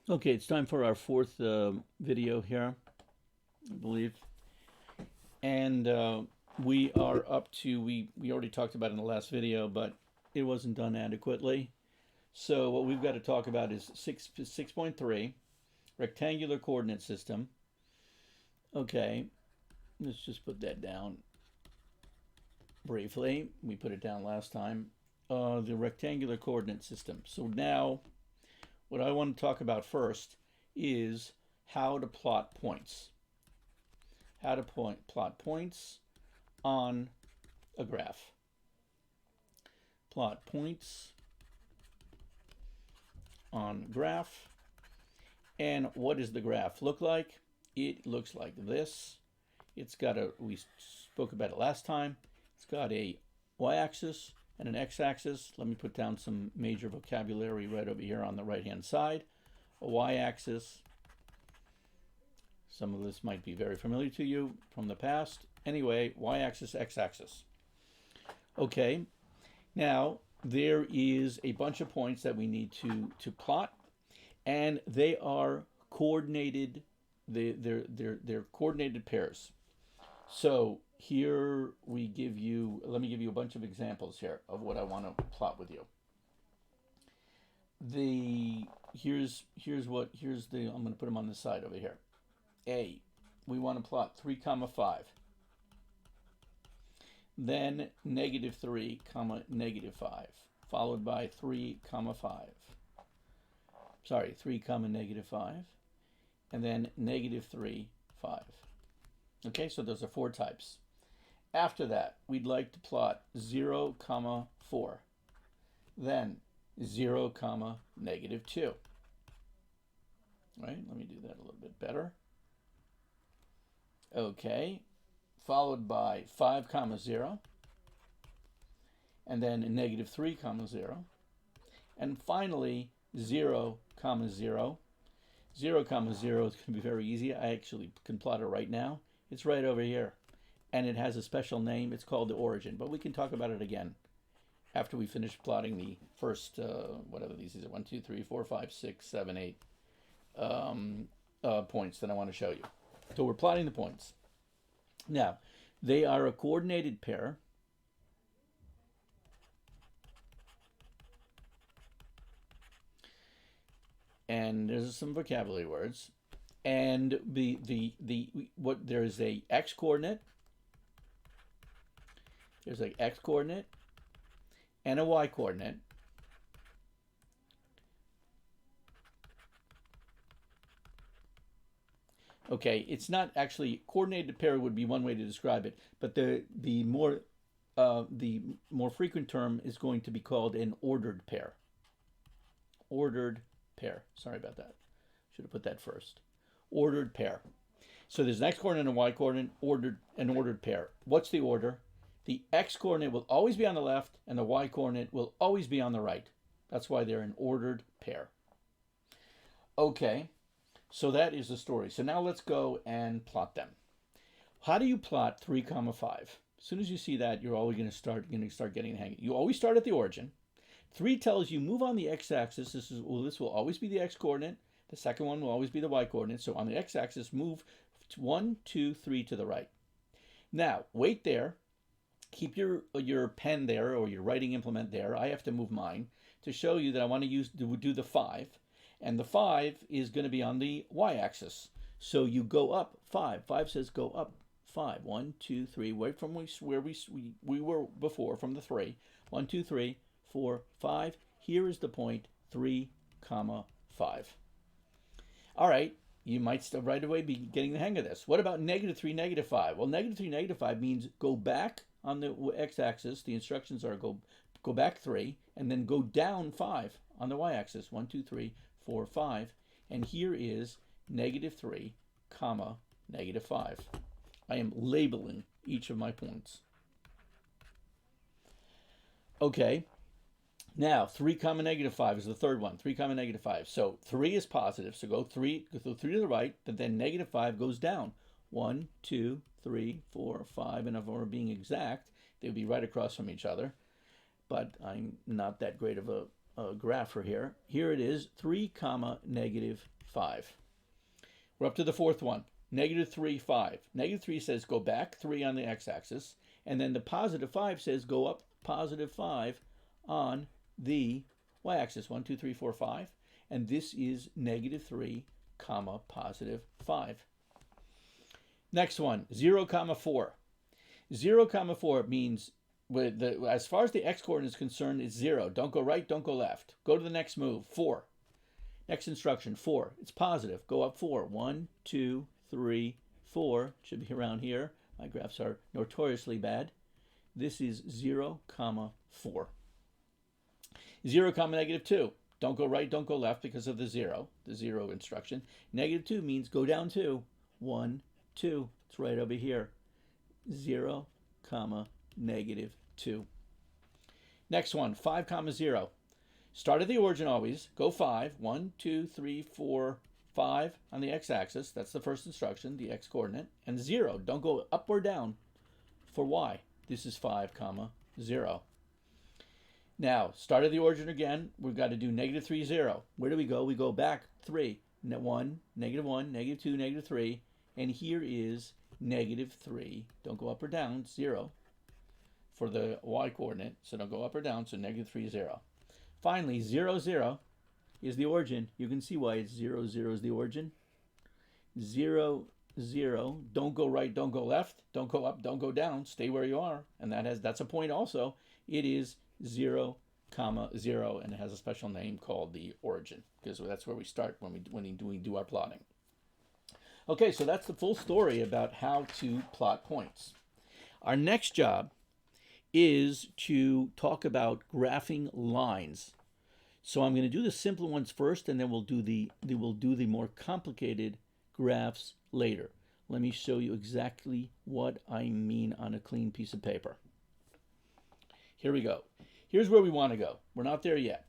Okay, it's time for our fourth video here, I believe. And we are up to, we already talked about it in the last video, but it wasn't done adequately. So what we've got to talk about is 6.3, rectangular coordinate system. Okay, let's just put that down briefly. We put it down last time. The rectangular coordinate system. So now what I want to talk about first is how to plot points. How to plot points on a graph. Plot points on graph. And what does the graph look like? It looks like this. It's got a, we spoke about it last time, it's got a y-axis and an x-axis. Let me put down some major vocabulary right over here on the right-hand side. A y-axis. Some of this might be very familiar to you from the past. Anyway, y-axis, x-axis. Okay, now there is a bunch of points that we need to plot, and they are coordinated. They're coordinated pairs. So here we give you. Let me give you a bunch of examples here of what I want to plot with you. The here's the I'm going to put them on the side over here. A, we want to plot 3 comma 5. Then negative 3 comma negative 5, followed by 3 comma 5. Sorry, 3 comma negative 5, and then negative 3, 5. Okay, so those are 4 types. After that, we'd like to plot 0 comma 4, then 0 comma negative 2. Right, let me do that a little bit better. Okay, followed by 5 comma 0, and then negative 3 comma 0, and finally 0 comma 0. 0 comma 0 is going to be very easy. I actually can plot it right now. It's right over here, and it has a special name. It's called the origin, but we can talk about it again after we finish plotting the first whatever these are, 1 2 3 4 5 6 7 8 points that I want to show you. So we're plotting the points. Now, they are a coordinated pair. And there's some vocabulary words. And what there is a x coordinate. There's an x coordinate and a y coordinate. Okay, it's not actually coordinated pair would be one way to describe it, but the more frequent term is going to be called an ordered pair. Ordered pair. Sorry about that. Should have put that first. Ordered pair. So there's an x coordinate and a y coordinate, an ordered pair. What's the order? The x coordinate will always be on the left, and the y coordinate will always be on the right. That's why they're an ordered pair. Okay, so that is the story. So now let's go and plot them. How do you plot 3 comma 5? As soon as you see that, you're always going to start getting the hang of it. You always start at the origin. 3 tells you move on the x-axis. This will always be the x-coordinate. The second one will always be the y-coordinate. So on the x-axis, move 1, 2, 3 to the right. Now, wait there. Keep your pen there or your writing implement there. I have to move mine to show you that I want to do the 5. And the 5 is going to be on the y-axis. So you go up 5. 5 says go up 5. 1, 2, 3. Right from where we were before, from the 3. 1, 2, 3, 4, 5. Here is the point 3 comma 5. All right, you might right away be getting the hang of this. What about negative 3, negative 5? Well, negative 3, negative 5 means go back on the x-axis. The instructions are go back 3 and then go down 5 on the y-axis. 1, 2, 3, 4, 5. And here is negative 3 comma negative 5. I am labeling each of my points. Okay, now 3 comma negative 5 is the third one. 3 comma negative 5. So 3 is positive, so go 3 to the right, but then negative 5 goes down. 1, 2, 3, 4, 5, and if we're being exact, they would be right across from each other. But I'm not that great of a graph for here. Here it is, 3 comma negative 5. We're up to the fourth one, negative 3, 5. Negative 3 says go back 3 on the x-axis, and then the positive 5 says go up positive 5 on the y-axis, 1, 2, 3, 4, 5. And this is negative 3 comma positive 5. Next one, 0 comma 4. 0 comma 4 means, as far as the x-coordinate is concerned, it's 0. Don't go right, don't go left. Go to the next move, 4. Next instruction, 4. It's positive. Go up 4. 1, 2, 3, 4. Should be around here. My graphs are notoriously bad. This is 0 comma 4. 0 comma negative 2. Don't go right, don't go left because of the 0 instruction. Negative 2 means go down 2. 1, 2. It's right over here. 0 comma negative 2. Next one, 5 comma 0. Start at the origin always. Go 5. 1, 2, 3, 4, 5 on the x-axis. That's the first instruction, the x-coordinate. And 0. Don't go up or down for y. This is 5 comma 0. Now, start at the origin again. We've got to do negative 3, 0. Where do we go? We go back 3. 1, negative 1, negative 2, negative 3. And here is negative 3. Don't go up or down, 0 for the y-coordinate. So don't go up or down, so negative 3, 0. Finally, 0, 0 is the origin. You can see why it's 0, 0 is the origin. 0, 0. Don't go right, don't go left. Don't go up, don't go down. Stay where you are. And that's a point also. It is 0 comma 0, and it has a special name called the origin, because that's where we start when we do our plotting. Okay, so that's the full story about how to plot points. Our next job is to talk about graphing lines. So I'm going to do the simple ones first, and then we'll do the more complicated graphs later. Let me show you exactly what I mean on a clean piece of paper. Here we go. Here's where we want to go. We're not there yet.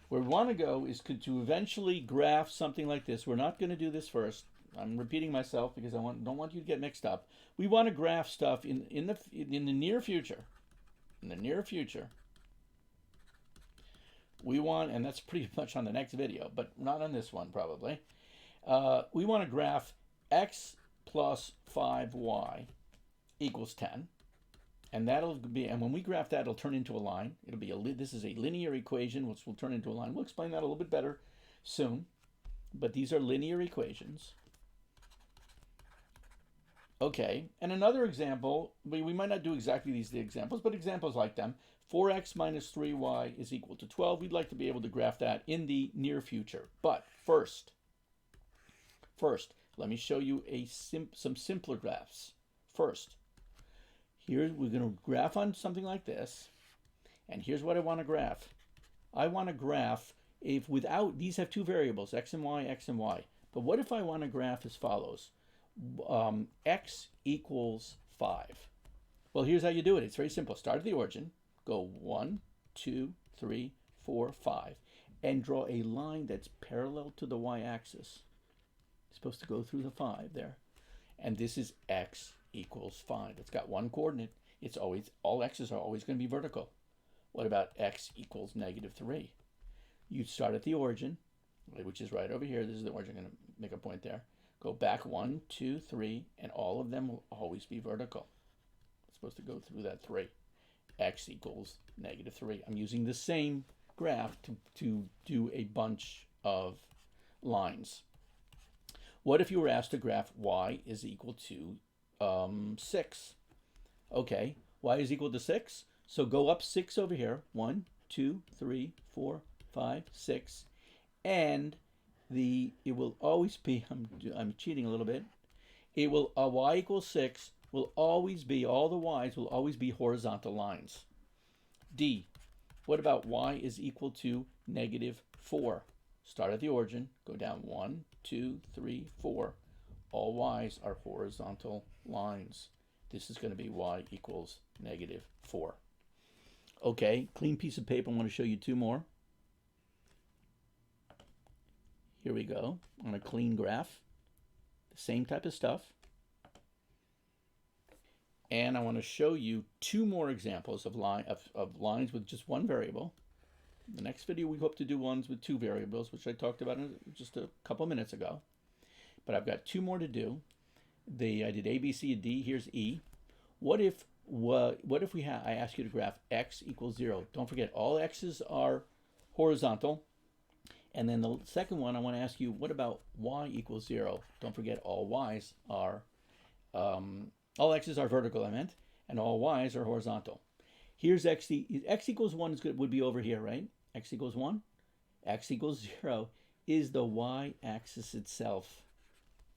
Where we want to go is to eventually graph something like this. We're not going to do this first. I'm repeating myself because I don't want you to get mixed up. We want to graph stuff in the near future. In the near future, we want, and that's pretty much on the next video, but not on this one probably. We want to graph x plus 5y equals 10. And that'll be, and when we graph that, it'll turn into a line. It'll be this is a linear equation, which will turn into a line. We'll explain that a little bit better soon. But these are linear equations. Okay, and another example, we might not do exactly these examples, but examples like them. 4x minus 3y is equal to 12. We'd like to be able to graph that in the near future. But first, let me show you some simpler graphs. First, here we're going to graph on something like this, and here's what I want to graph. I want to graph these have two variables, x and y, but what if I want to graph as follows? X equals 5. Well, here's how you do it. It's very simple. Start at the origin, go 1, 2, 3, 4, 5, and draw a line that's parallel to the y-axis. It's supposed to go through the 5 there. And this is x equals 5. It's got one coordinate. All x's are always going to be vertical. What about x equals negative 3? You start at the origin, which is right over here. This is the origin. I'm going to make a point there. Go back 1, 2, 3, and all of them will always be vertical. It's supposed to go through that 3. X equals negative 3. I'm using the same graph to do a bunch of lines. What if you were asked to graph y is equal to 6? Okay, y is equal to 6. So go up 6 over here. 1, 2, 3, 4, 5, 6. And it will always be, I'm cheating a little bit. It will, y equals 6 will always be, all the y's will always be horizontal lines. D, what about y is equal to negative 4? Start at the origin, go down 1, 2, 3, 4. All y's are horizontal lines. This is going to be y equals negative 4. Okay, clean piece of paper. I want to show you two more. Here we go on a clean graph. The same type of stuff. And I want to show you two more examples of lines with just one variable. The next video we hope to do ones with 2 variables, which I talked about just a couple minutes ago. But I've got 2 more to do. I did A, B, C, and D. Here's E. What if I ask you to graph x equals 0? Don't forget, all x's are horizontal. And then the second one, I want to ask you, what about y equals 0? Don't forget, all y's are, all x's are vertical, I meant, and all y's are horizontal. Here's x equals 1 would be over here, right? X equals 1. X equals 0 is the y-axis itself.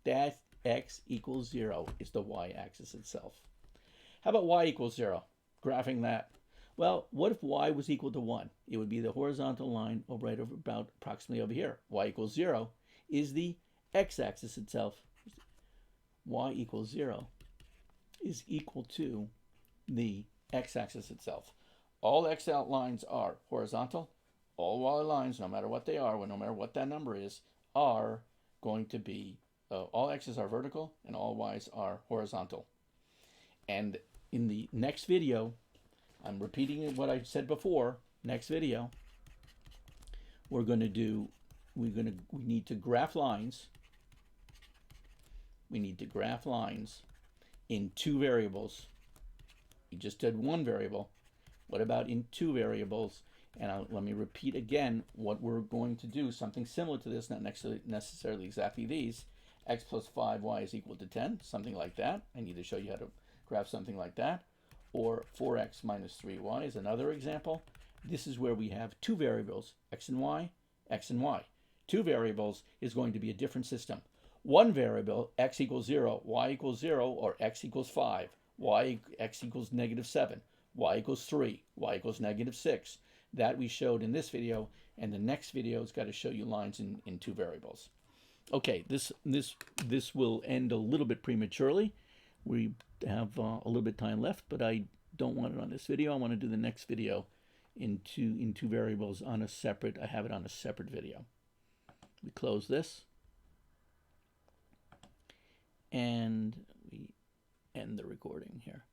That x equals 0 is the y-axis itself. How about y equals 0? Graphing that. Well, what if y was equal to 1? It would be the horizontal line right over about approximately over here. Y equals 0 is the x-axis itself. Y equals 0 is equal to the x-axis itself. All x outlines are horizontal. All y lines, no matter what they are, no matter what that number is, are going to be, all x's are vertical and all y's are horizontal. And in the next video, I'm repeating what I said before. Next video, we need to graph lines. We need to graph lines in 2 variables. We just did 1 variable. What about in 2 variables? And let me repeat again what we're going to do. Something similar to this, not necessarily exactly these. X plus 5y is equal to 10, something like that. I need to show you how to graph something like that. Or 4x minus 3y is another example. This is where we have 2 variables, x and y, x and y. 2 variables is going to be a different system. 1 variable, x equals 0, y equals 0, or x equals 5, x equals -7, y equals 3, y equals -6. That we showed in this video, and the next video has got to show you lines in 2 variables. Okay, this will end a little bit prematurely. We have a little bit of time left, but I don't want it on this video. I want to do the next video in two variables on a separate. I have it on a separate video. We close this, and we end the recording here.